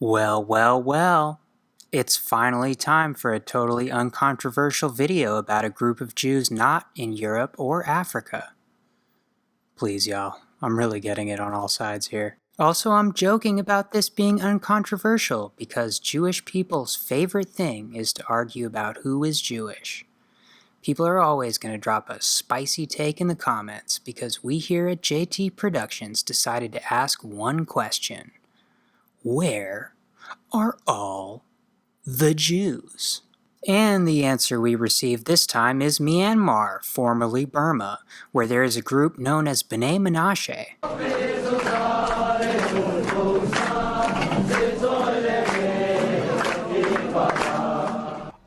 Well, well, well. It's finally time for a totally uncontroversial video about a group of Jews not in Europe or Africa. Please, y'all, I'm really getting it on all sides here. Also, I'm joking about this being uncontroversial because Jewish people's favorite thing is to argue about who is Jewish. People are always going to drop a spicy take in the comments because we here at JT Productions decided to ask one question. Where are all the Jews? And the answer we received this time is Myanmar, formerly Burma, where there is a group known as Bnei Menashe.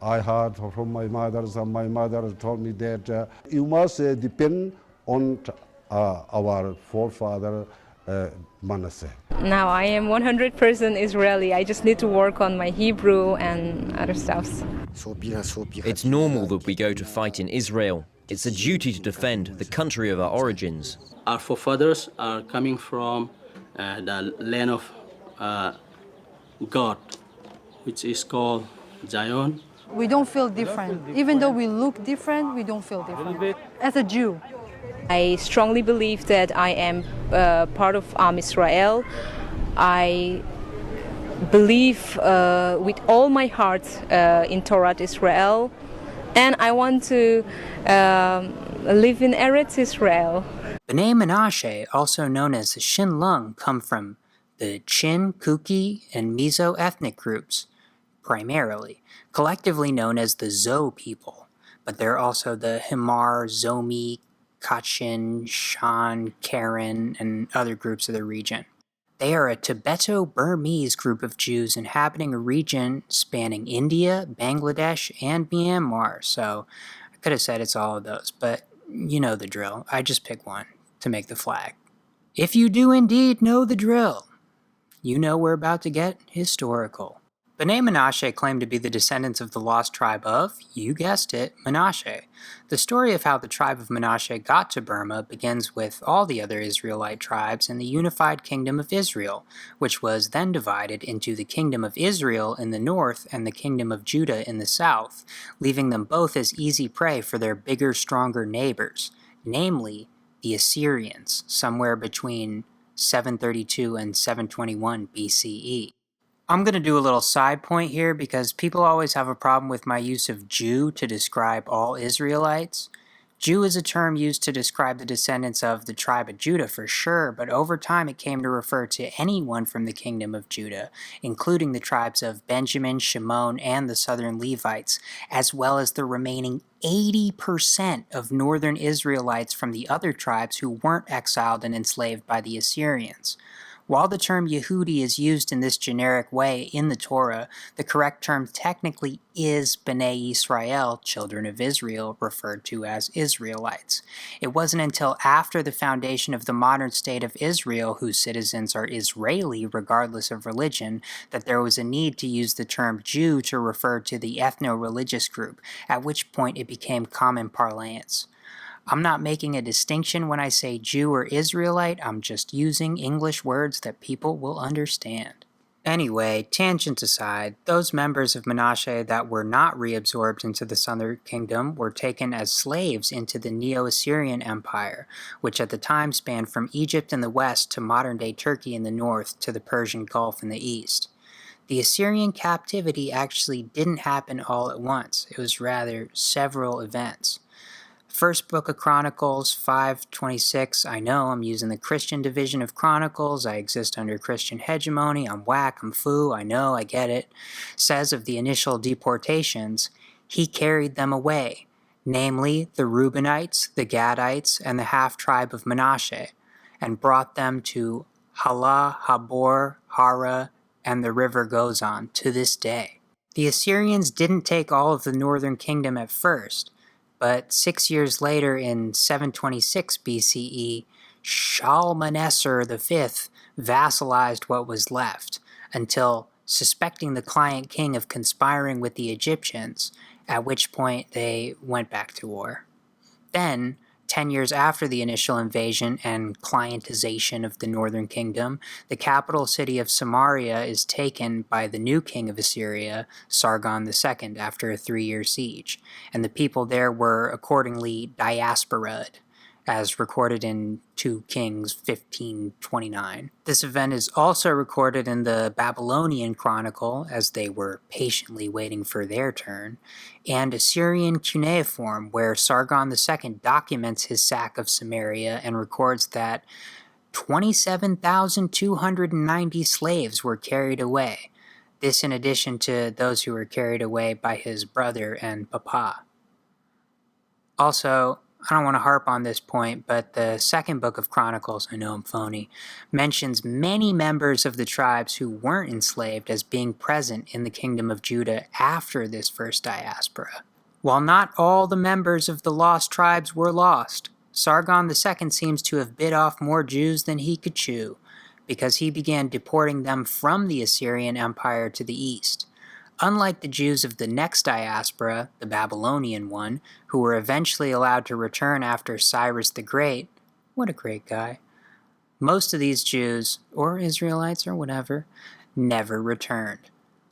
I heard from my mother, and my mother told me that you must depend on our forefather Manasseh. Now I am 100% Israeli. I just need to work on my Hebrew and other stuff. It's normal that we go to fight in Israel. It's a duty to defend the country of our origins. Our forefathers are coming from the land of God, which is called Zion. We don't feel different. Even though we look different, we don't feel different. As a Jew, I strongly believe that I am part of Israel. I believe with all my heart in Torah Israel, and I want to live in Eretz Israel. Bnei Menashe, also known as the Shinlung, come from the Chin, Kuki, and Mizo ethnic groups, primarily, collectively known as the Zo people, but there are also the Himar, Zomi, Kachin, Shan, Karen, and other groups of the region. They are a Tibeto-Burmese group of Jews inhabiting a region spanning India, Bangladesh, and Myanmar, so I could have said it's all of those, but you know the drill. I just pick one to make the flag. If you do indeed know the drill, you know we're about to get historical. Bnei Menashe claim to be the descendants of the lost tribe of, you guessed it, Menashe. The story of how the tribe of Menashe got to Burma begins with all the other Israelite tribes in the unified kingdom of Israel, which was then divided into the kingdom of Israel in the north and the kingdom of Judah in the south, leaving them both as easy prey for their bigger, stronger neighbors, namely the Assyrians, somewhere between 732 and 721 BCE. I'm going to do a little side point here because people always have a problem with my use of Jew to describe all Israelites. Jew is a term used to describe the descendants of the tribe of Judah for sure, but over time it came to refer to anyone from the kingdom of Judah, including the tribes of Benjamin, Shimon, and the southern Levites, as well as the remaining 80% of northern Israelites from the other tribes who weren't exiled and enslaved by the Assyrians. While the term Yehudi is used in this generic way in the Torah, the correct term technically is Bnei Yisrael, children of Israel, referred to as Israelites. It wasn't until after the foundation of the modern state of Israel, whose citizens are Israeli regardless of religion, that there was a need to use the term Jew to refer to the ethno-religious group, at which point it became common parlance. I'm not making a distinction when I say Jew or Israelite, I'm just using English words that people will understand. Anyway, tangent aside, those members of Menashe that were not reabsorbed into the southern kingdom were taken as slaves into the Neo-Assyrian Empire, which at the time spanned from Egypt in the west to modern-day Turkey in the north to the Persian Gulf in the east. The Assyrian captivity actually didn't happen all at once, it was rather several events. First book of Chronicles, 5:26, I know I'm using the Christian division of Chronicles, I exist under Christian hegemony, I'm whack, I'm foo, I know, I get it, says of the initial deportations, he carried them away, namely the Reubenites, the Gadites, and the half-tribe of Menashe, and brought them to Halah, Habor, Hara, and the river goes on to this day. The Assyrians didn't take all of the northern kingdom at first, but 6 years later in 726 BCE, Shalmaneser V vassalized what was left, until suspecting the client king of conspiring with the Egyptians, at which point they went back to war. Then, 10 years after the initial invasion and clientization of the northern kingdom, the capital city of Samaria is taken by the new king of Assyria, Sargon II, after a 3-year siege, and the people there were accordingly diasporaed, as recorded in 2 Kings 15:29. This event is also recorded in the Babylonian Chronicle, as they were patiently waiting for their turn, and Assyrian cuneiform, where Sargon II documents his sack of Samaria and records that 27,290 slaves were carried away. This in addition to those who were carried away by his brother and papa. Also, I don't want to harp on this point, but the second book of Chronicles, I know I'm phony, mentions many members of the tribes who weren't enslaved as being present in the kingdom of Judah after this first diaspora. While not all the members of the lost tribes were lost, Sargon II seems to have bit off more Jews than he could chew, because he began deporting them from the Assyrian Empire to the east. Unlike the Jews of the next diaspora, the Babylonian one, who were eventually allowed to return after Cyrus the Great, what a great guy, most of these Jews, or Israelites or whatever, never returned.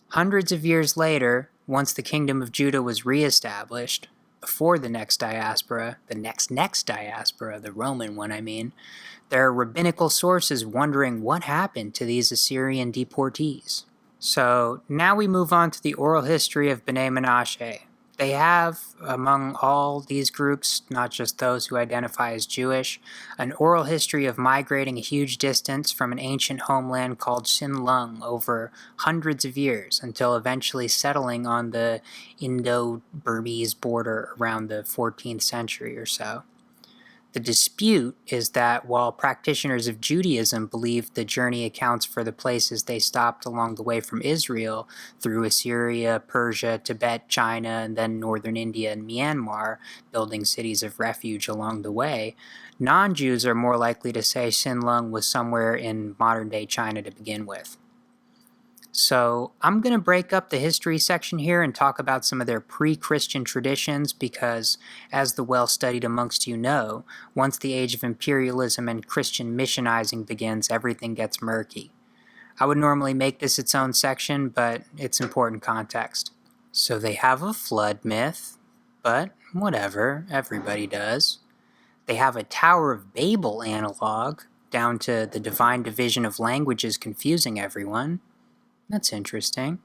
Hundreds of years later, once the kingdom of Judah was reestablished, before the next diaspora, the next diaspora, the Roman one I mean, there are rabbinical sources wondering what happened to these Assyrian deportees. So now we move on to the oral history of Bnei Menashe. They have, among all these groups, not just those who identify as Jewish, an oral history of migrating a huge distance from an ancient homeland called Xinlong over hundreds of years until eventually settling on the Indo-Burmese border around the 14th century or so. The dispute is that while practitioners of Judaism believe the journey accounts for the places they stopped along the way from Israel through Assyria, Persia, Tibet, China, and then northern India and Myanmar, building cities of refuge along the way, non-Jews are more likely to say Xinlong was somewhere in modern-day China to begin with. So I'm going to break up the history section here and talk about some of their pre-Christian traditions because, as the well-studied amongst you know, once the age of imperialism and Christian missionizing begins, everything gets murky. I would normally make this its own section, but it's important context. So they have a flood myth, but whatever, everybody does. They have a Tower of Babel analog, down to the divine division of languages confusing everyone. That's interesting.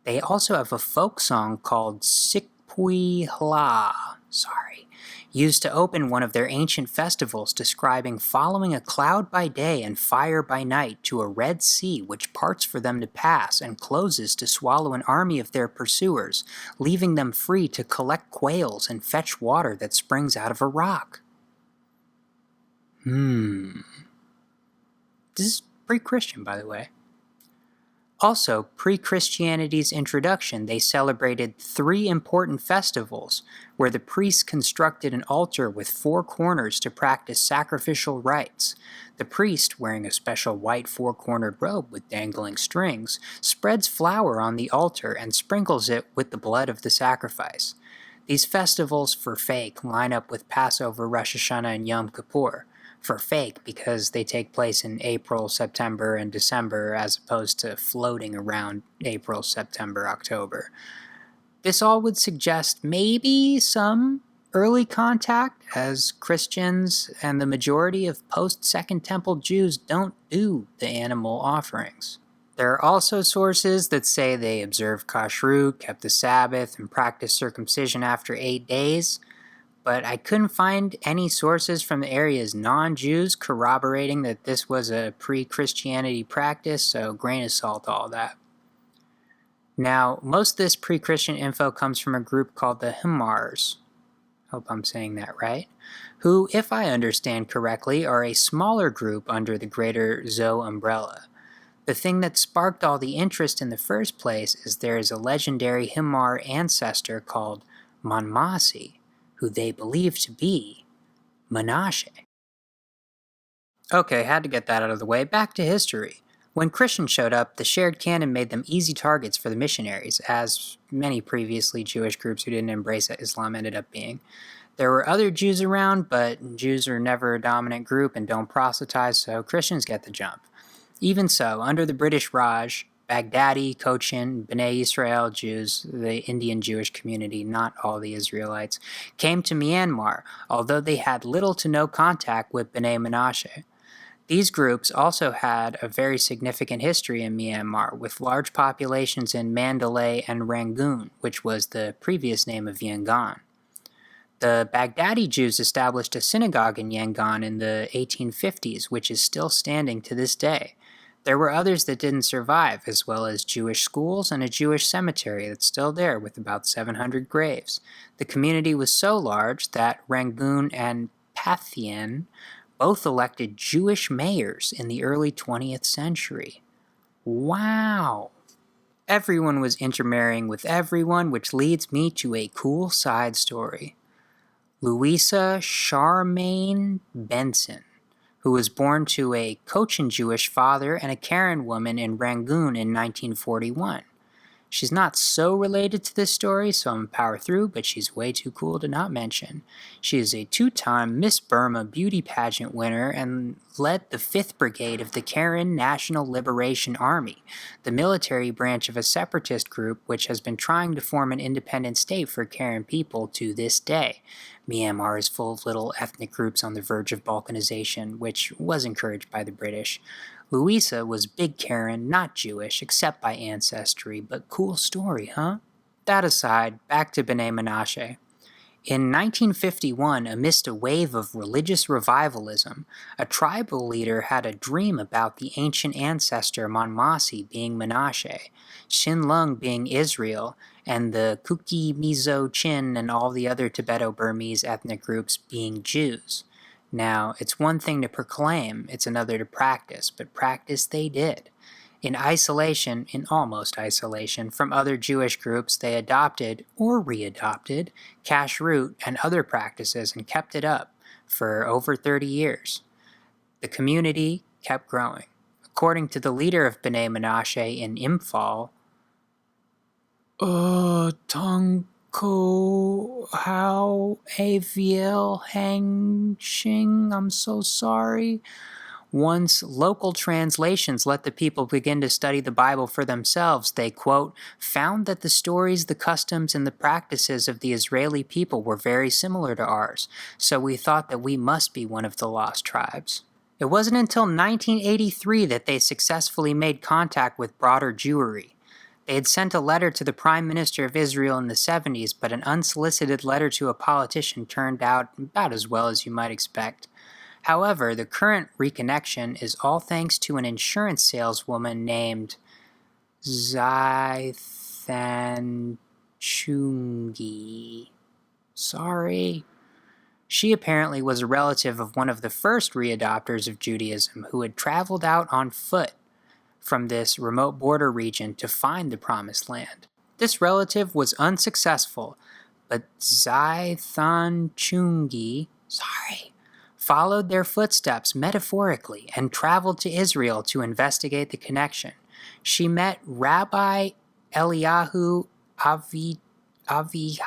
They also have a folk song called Sikpui Hla, used to open one of their ancient festivals, describing following a cloud by day and fire by night to a red sea which parts for them to pass and closes to swallow an army of their pursuers, leaving them free to collect quails and fetch water that springs out of a rock. This is pre-Christian, by the way. Also, pre-Christianity's introduction, they celebrated 3 important festivals where the priests constructed an altar with 4 corners to practice sacrificial rites. The priest, wearing a special white 4-cornered robe with dangling strings, spreads flour on the altar and sprinkles it with the blood of the sacrifice. These festivals, for fake, line up with Passover, Rosh Hashanah, and Yom Kippur. For fake because they take place in April, September, and December as opposed to floating around April, September, October. This all would suggest maybe some early contact, as Christians and the majority of post-Second Temple Jews don't do the animal offerings. There are also sources that say they observed kashrut, kept the Sabbath, and practiced circumcision after 8 days, but I couldn't find any sources from the area's non-Jews corroborating that this was a pre-Christianity practice, so grain of salt all that. Now, most of this pre-Christian info comes from a group called the Himars, hope I'm saying that right, who, if I understand correctly, are a smaller group under the greater Zoe umbrella. The thing that sparked all the interest in the first place is there is a legendary Himar ancestor called Manmasi, who they believe to be Menashe. Okay, had to get that out of the way. Back to history. When Christians showed up, the shared canon made them easy targets for the missionaries, as many previously Jewish groups who didn't embrace Islam ended up being. There were other Jews around, but Jews are never a dominant group and don't proselytize, so Christians get the jump. Even so, under the British Raj, Baghdadi, Cochin, Bnei Israel Jews, the Indian Jewish community, not all the Israelites, came to Myanmar, although they had little to no contact with Bnei Menashe. These groups also had a very significant history in Myanmar, with large populations in Mandalay and Rangoon, which was the previous name of Yangon. The Baghdadi Jews established a synagogue in Yangon in the 1850s, which is still standing to this day. There were others that didn't survive, as well as Jewish schools and a Jewish cemetery that's still there with about 700 graves. The community was so large that Rangoon and Pathian both elected Jewish mayors in the early 20th century. Wow! Everyone was intermarrying with everyone, which leads me to a cool side story. Louisa Charmaine Benson, who was born to a Cochin Jewish father and a Karen woman in Rangoon in 1941. She's not so related to this story, so I'm going to power through, but she's way too cool to not mention. She is a 2-time Miss Burma beauty pageant winner and led the 5th Brigade of the Karen National Liberation Army, the military branch of a separatist group which has been trying to form an independent state for Karen people to this day. Myanmar is full of little ethnic groups on the verge of balkanization, which was encouraged by the British. Louisa was big Karen, not Jewish, except by ancestry, but cool story, huh? That aside, back to Bnei Menashe. In 1951, amidst a wave of religious revivalism, a tribal leader had a dream about the ancient ancestor Monmasi being Menashe, Shinlung being Israel, and the Kuki, Mizo, Chin, and all the other Tibeto-Burmese ethnic groups being Jews. Now, it's one thing to proclaim, it's another to practice, but practice they did. In almost isolation, from other Jewish groups, they adopted, or readopted, kashrut and other practices and kept it up for over 30 years. The community kept growing. According to the leader of Bnei Menashe in Imphal, Tongko How Aviel Hang Shing, I'm so sorry. Once local translations let the people begin to study the Bible for themselves, they, quote, found that the stories, the customs, and the practices of the Israeli people were very similar to ours, so we thought that we must be one of the lost tribes. It wasn't until 1983 that they successfully made contact with broader Jewry. They had sent a letter to the Prime Minister of Israel in the 70s, but an unsolicited letter to a politician turned out about as well as you might expect. However, the current reconnection is all thanks to an insurance saleswoman named Zaithanchungi. Sorry. She apparently was a relative of one of the first readopters of Judaism who had traveled out on foot from this remote border region to find the Promised Land. This relative was unsuccessful, but Zaithanchungi, followed their footsteps metaphorically and traveled to Israel to investigate the connection. She met Rabbi Eliyahu Avihail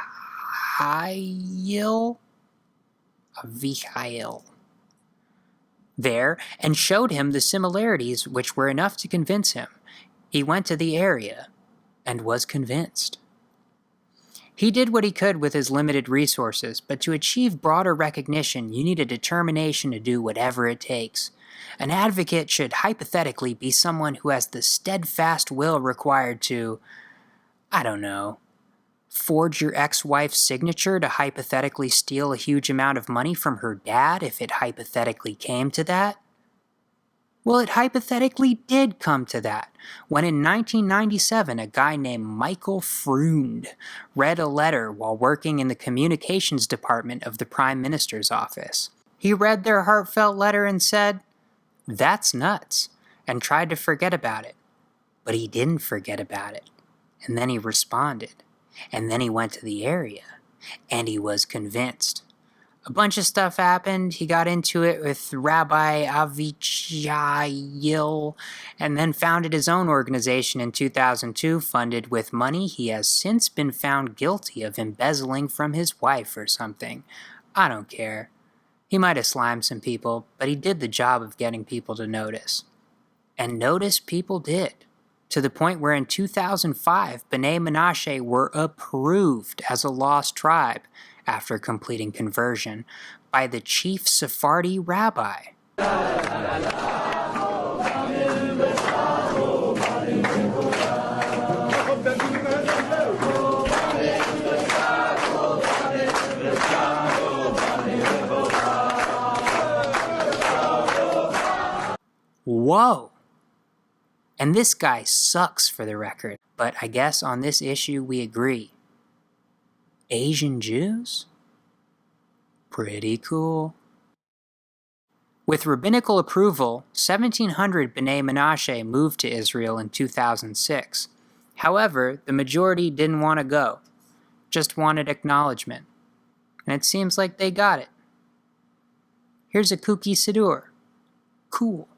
there and showed him the similarities which were enough to convince him. He went to the area and was convinced. He did what he could with his limited resources, but to achieve broader recognition, you need a determination to do whatever it takes. An advocate should hypothetically be someone who has the steadfast will required to, forge your ex-wife's signature to hypothetically steal a huge amount of money from her dad if it hypothetically came to that. Well, it hypothetically did come to that, when in 1997 a guy named Michael Freund read a letter while working in the communications department of the Prime Minister's office. He read their heartfelt letter and said, "That's nuts," and tried to forget about it. But he didn't forget about it. And then he responded. And then he went to the area. And he was convinced. A bunch of stuff happened. He got into it with Rabbi Avichayil and then founded his own organization in 2002, funded with money he has since been found guilty of embezzling from his wife or something. I don't care. He might have slimed some people, but he did the job of getting people to notice. And notice people did, to the point where in 2005, Bnei Menashe were approved as a lost tribe after completing conversion by the chief Sephardi rabbi. Whoa! And this guy sucks, for the record, but I guess on this issue we agree. Asian Jews? Pretty cool. With rabbinical approval, 1,700 Bnei Menashe moved to Israel in 2006. However, the majority didn't want to go, just wanted acknowledgement. And it seems like they got it. Here's a kooky Siddur. Cool.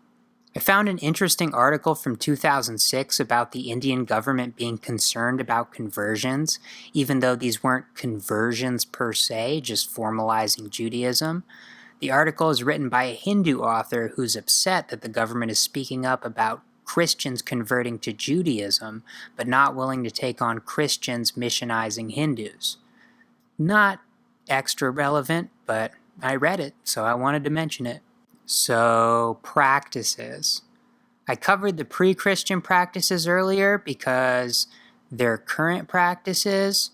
I found an interesting article from 2006 about the Indian government being concerned about conversions, even though these weren't conversions per se, just formalizing Judaism. The article is written by a Hindu author who's upset that the government is speaking up about Christians converting to Judaism, but not willing to take on Christians missionizing Hindus. Not extra relevant, but I read it, so I wanted to mention it. So, practices. I covered the pre-Christian practices earlier because their current practices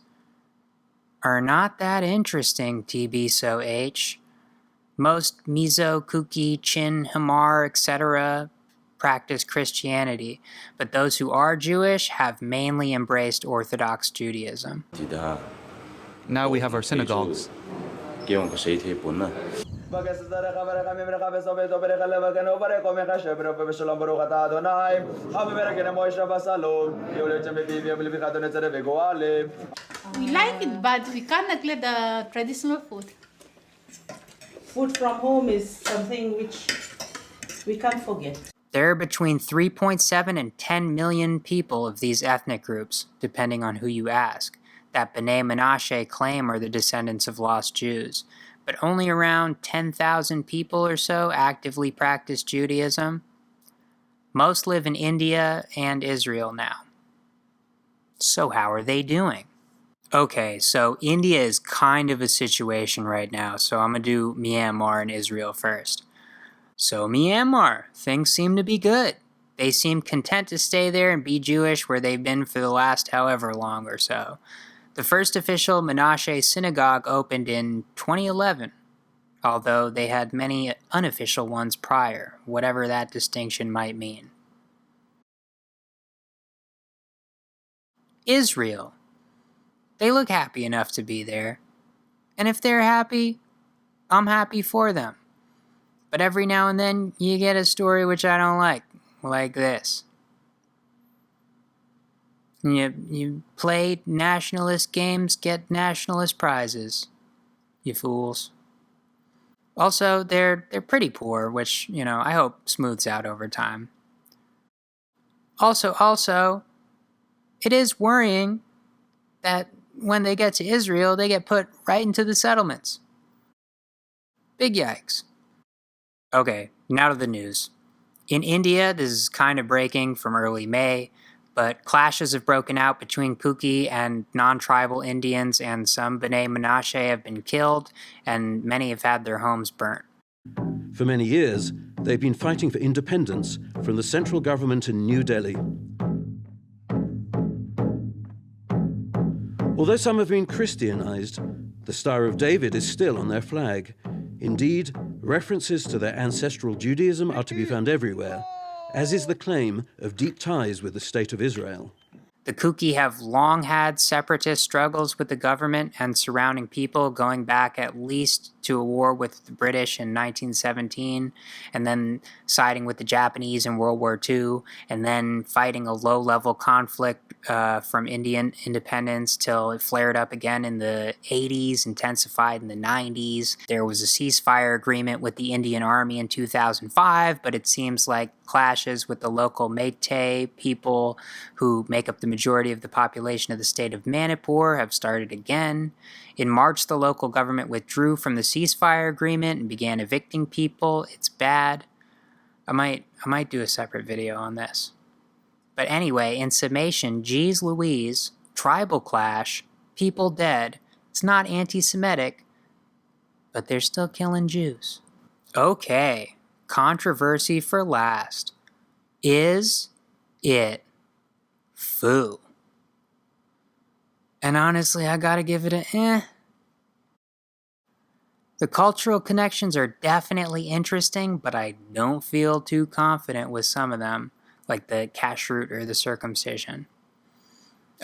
are not that interesting, TB-so-H. Most Mizo, Kuki, Chin, Hamar, etc. practice Christianity, but those who are Jewish have mainly embraced Orthodox Judaism. Now we have our synagogues. We like it, but we can't neglect the traditional food. Food from home is something which we can't forget. There are between 3.7 and 10 million people of these ethnic groups, depending on who you ask, that Bnei Menashe claim are the descendants of lost Jews. But only around 10,000 people or so actively practice Judaism. Most live in India and Israel now. So how are they doing? Okay, so India is kind of a situation right now, so I'm going to do Myanmar and Israel first. So Myanmar, things seem to be good. They seem content to stay there and be Jewish where they've been for the last however long or so. The first official Menashe synagogue opened in 2011, although they had many unofficial ones prior, whatever that distinction might mean. Israel. They look happy enough to be there. And if they're happy, I'm happy for them. But every now and then, you get a story which I don't like this. You play nationalist games, get nationalist prizes. You fools. Also, they're pretty poor, which, I hope smooths out over time. Also, it is worrying that when they get to Israel, they get put right into the settlements. Big yikes. Okay, now to the news. In India, this is kind of breaking from early May, but clashes have broken out between Kuki and non-tribal Indians, and some Bnei Menashe have been killed, and many have had their homes burnt. For many years, they've been fighting for independence from the central government in New Delhi. Although some have been Christianized, the Star of David is still on their flag. Indeed, references to their ancestral Judaism are to be found everywhere, as is the claim of deep ties with the State of Israel. The Kuki have long had separatist struggles with the government and surrounding people, going back at least to a war with the British in 1917, and then siding with the Japanese in World War II, and then fighting a low-level conflict from Indian independence till it flared up again in the 80s, intensified in the 90s. There was a ceasefire agreement with the Indian Army in 2005, but it seems like clashes with the local Meitei people who make up the majority of the population of the state of Manipur have started again. In March, the local government withdrew from the ceasefire agreement and began evicting people. It's bad. I might do a separate video on this. But anyway, in summation, geez Louise, tribal clash, people dead. It's not anti-Semitic, but they're still killing Jews. Okay, controversy for last. Is it foo? And honestly, I gotta give it a eh. The cultural connections are definitely interesting, but I don't feel too confident with some of them, like the kashrut or the circumcision.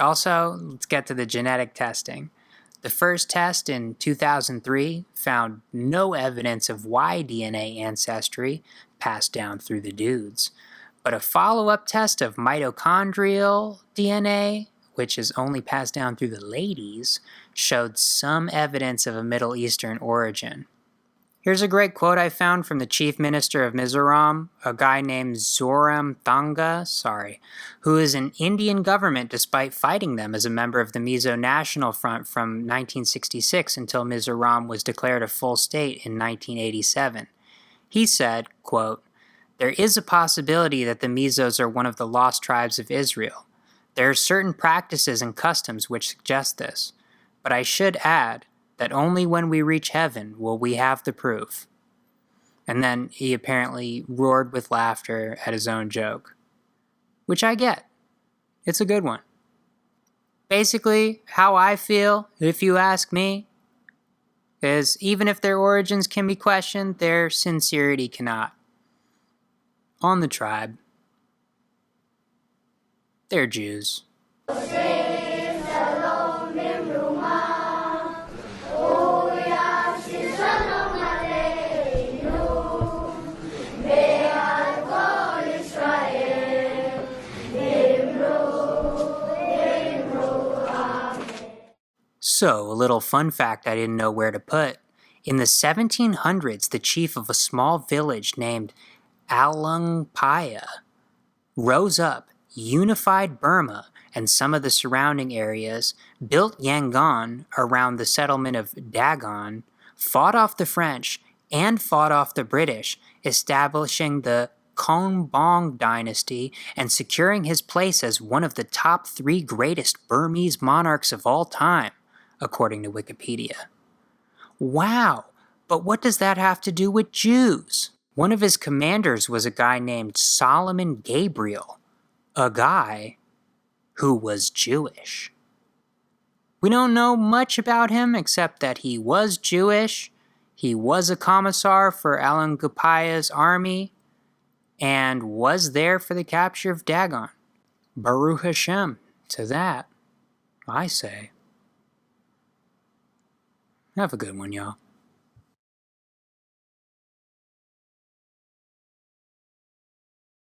Also, let's get to the genetic testing. The first test in 2003 found no evidence of Y DNA ancestry passed down through the dudes, but a follow-up test of mitochondrial DNA, which is only passed down through the ladies, showed some evidence of a Middle Eastern origin. Here's a great quote I found from the chief minister of Mizoram, a guy named Zoramthanga, who is an Indian government despite fighting them as a member of the Mizo National Front from 1966 until Mizoram was declared a full state in 1987. He said, quote, "There is a possibility that the Mizos are one of the lost tribes of Israel. There are certain practices and customs which suggest this, but I should add that only when we reach heaven will we have the proof." And then he apparently roared with laughter at his own joke, which I get. It's a good one. Basically, how I feel, if you ask me, is even if their origins can be questioned, their sincerity cannot. On the tribe, they're Jews. So, a little fun fact I didn't know where to put. In the 1700s, the chief of a small village named Alungpaya rose up, unified Burma and some of the surrounding areas, built Yangon around the settlement of Dagon, fought off the French, and fought off the British, establishing the Kongbong dynasty and securing his place as one of the top 3 greatest Burmese monarchs of all time, according to Wikipedia. Wow, but what does that have to do with Jews? One of his commanders was a guy named Solomon Gabriel, a guy who was Jewish. We don't know much about him except that he was Jewish, he was a commissar for Alungapaya's army, and was there for the capture of Dagon. Baruch Hashem, to that, I say. Have a good one, y'all.